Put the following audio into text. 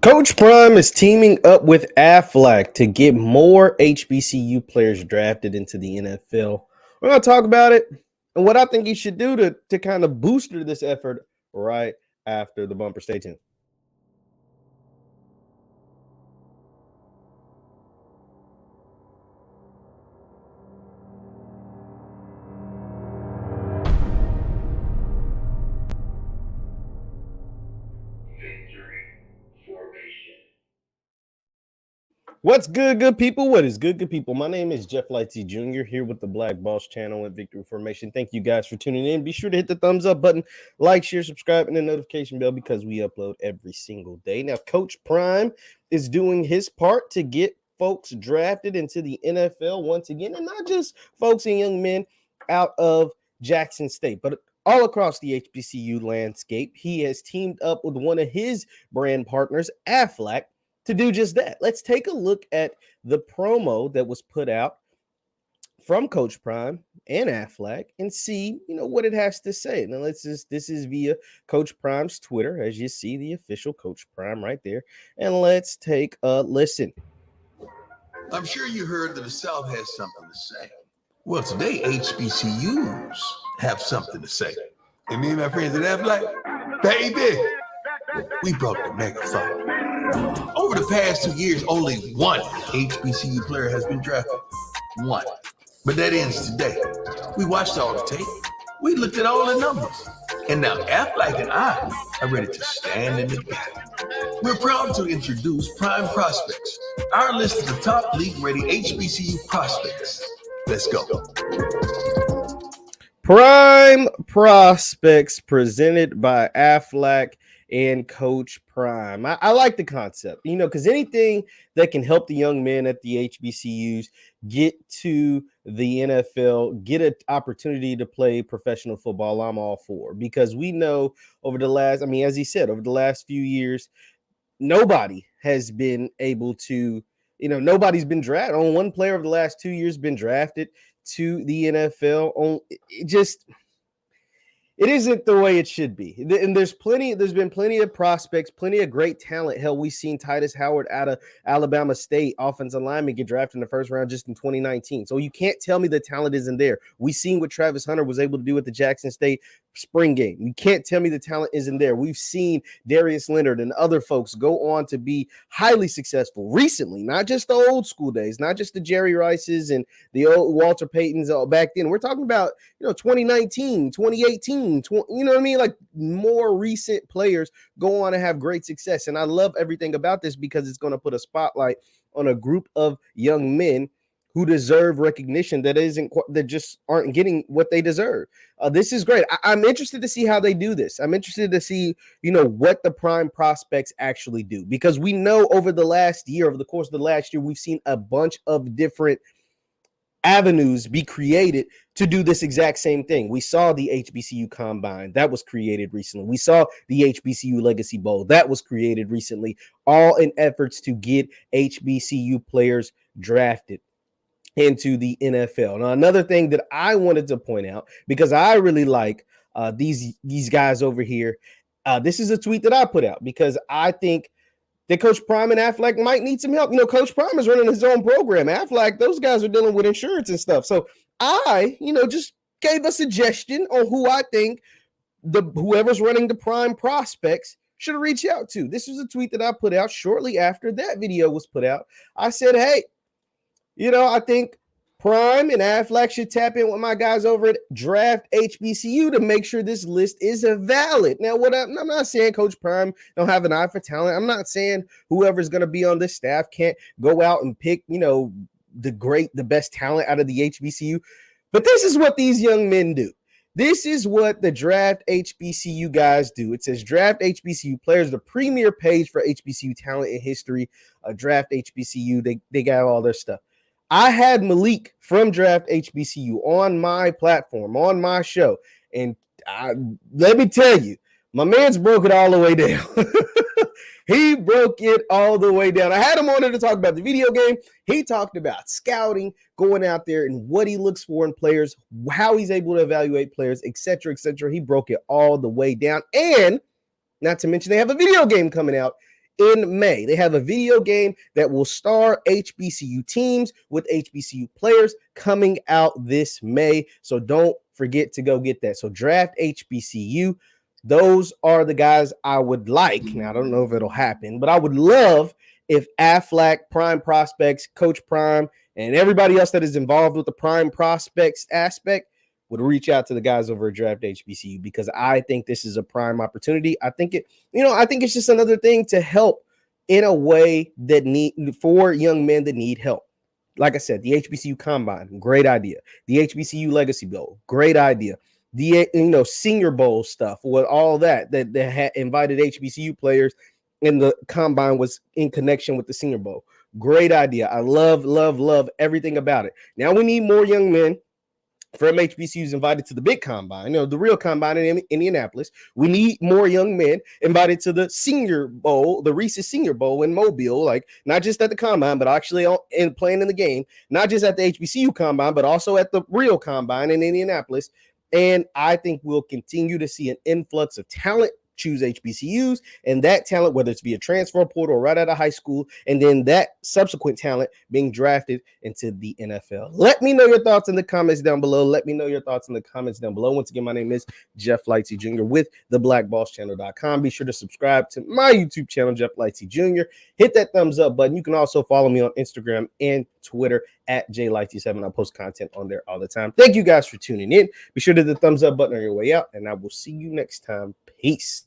Coach Prime is teaming up with Aflac to get more HBCU players drafted into the NFL. We're going to talk about it and what I think he should do to kind of booster this effort right after the bumper. Stay tuned. What's good people? What is good people? My name is JeffLightsyJr. here with the Black Boss channel and Victory Formation. Thank you guys for tuning in. Be sure to hit the thumbs up button, like, share, subscribe, and the notification bell because we upload every single day. Now, Coach Prime is doing his part to get folks drafted into the NFL once again, and not just folks and young men out of Jackson State, but all across the HBCU landscape. He has teamed up with one of his brand partners, Aflac, to do just that. Let's take a look at the promo that was put out from Coach Prime and Aflac and see, what it has to say. Now, this is via Coach Prime's Twitter, as you see the official Coach Prime right there. And let's take a listen. I'm sure you heard that the South has something to say. Well, today HBCUs have something to say. And me and my friends at Aflac, baby, we broke the megaphone. Over the past 2 years, only one HBCU player has been drafted. One. But that ends today. We watched all the tape. We looked at all the numbers. And now Aflac and I are ready to stand in the gap. We're proud to introduce Prime Prospects, our list of the top league-ready HBCU prospects. Let's go. Prime Prospects presented by Aflac and Coach Prime. I like the concept, because anything that can help the young men at the HBCUs get to the NFL, get an opportunity to play professional football, I'm all for. Because we know over the last, as he said, over the last few years, nobody has been able to, nobody's been drafted. Only one player of the last 2 years been drafted to the NFL. It isn't the way it should be. And there's been plenty of prospects, plenty of great talent. Hell, we've seen Titus Howard out of Alabama State, offensive lineman, get drafted in the first round just in 2019. So you can't tell me the talent isn't there. We've seen what Travis Hunter was able to do at the Jackson State spring game. You can't tell me the talent isn't there. We've seen Darius Leonard and other folks go on to be highly successful recently, not just the old school days, not just the Jerry Rices and the old Walter Paytons back then. We're talking about, 2019, 2018, like more recent players go on to have great success. And I love everything about this because it's going to put a spotlight on a group of young men who deserve recognition that just aren't getting what they deserve. This is great. I'm interested to see how they do this. I'm interested to see, what the Prime Prospects actually do, because we know over the course of the last year, we've seen a bunch of different avenues be created to do this exact same thing. We saw the HBCU Combine that was created recently. We saw the HBCU Legacy Bowl that was created recently, all in efforts to get HBCU players drafted into the NFL. Now, another thing that I wanted to point out, because I really like these guys over here, this is a tweet that I put out because I think that Coach Prime and Aflac might need some help. Coach Prime is running his own program. Aflac, those guys are dealing with insurance and stuff. So I, just gave a suggestion on who I think whoever's running the Prime Prospects should reach out to. This was a tweet that I put out shortly after that video was put out. I said, hey, I think Prime and Aflac should tap in with my guys over at Draft HBCU to make sure this list is valid. Now, I'm not saying Coach Prime don't have an eye for talent. I'm not saying whoever's going to be on this staff can't go out and pick, the best talent out of the HBCU. But this is what these young men do. This is what the Draft HBCU guys do. It says Draft HBCU players, the premier page for HBCU talent in history. Draft HBCU, they got all their stuff. I had Malik from Draft HBCU on my platform, on my show. And let me tell you, my man's broke it all the way down. He broke it all the way down. I had him on there to talk about the video game. He talked about scouting, going out there and what he looks for in players, how he's able to evaluate players, et cetera, et cetera. He broke it all the way down. And not to mention they have a video game coming out in May. They have a video game that will star HBCU teams with HBCU players coming out this May. So don't forget to go get that. So draft HBCU. Those are the guys I would like. Now, I don't know if it'll happen, but I would love if Aflac, Prime Prospects, Coach Prime, and everybody else that is involved with the Prime Prospects aspect would reach out to the guys over at Draft HBCU, because I think this is a prime opportunity. I think it's just another thing to help in a way that for young men that need help. Like I said, the HBCU Combine, great idea. The HBCU Legacy Bowl, great idea. The Senior Bowl stuff with all that had invited HBCU players, and the Combine was in connection with the Senior Bowl. Great idea. I love everything about it. Now we need more young men from HBCUs invited to the big combine, the real combine in Indianapolis. We need more young men invited to the Senior Bowl, the Reese's Senior Bowl in Mobile, like not just at the combine, but actually playing in the game, not just at the HBCU combine, but also at the real combine in Indianapolis. And I think we'll continue to see an influx of talent choose HBCUs, and that talent, whether it's via transfer portal or right out of high school, and then that subsequent talent being drafted into the NFL. Let me know your thoughts in the comments down below. Once again, my name is JeffLightsyJr. with theblackbosschannel.com. Be sure to subscribe to my YouTube channel, JeffLightsy Jr. Hit that thumbs up button. You can also follow me on Instagram and Twitter at JLightsy7. I post content on there all the time. Thank you guys for tuning in. Be sure to hit the thumbs up button on your way out, and I will see you next time. Peace.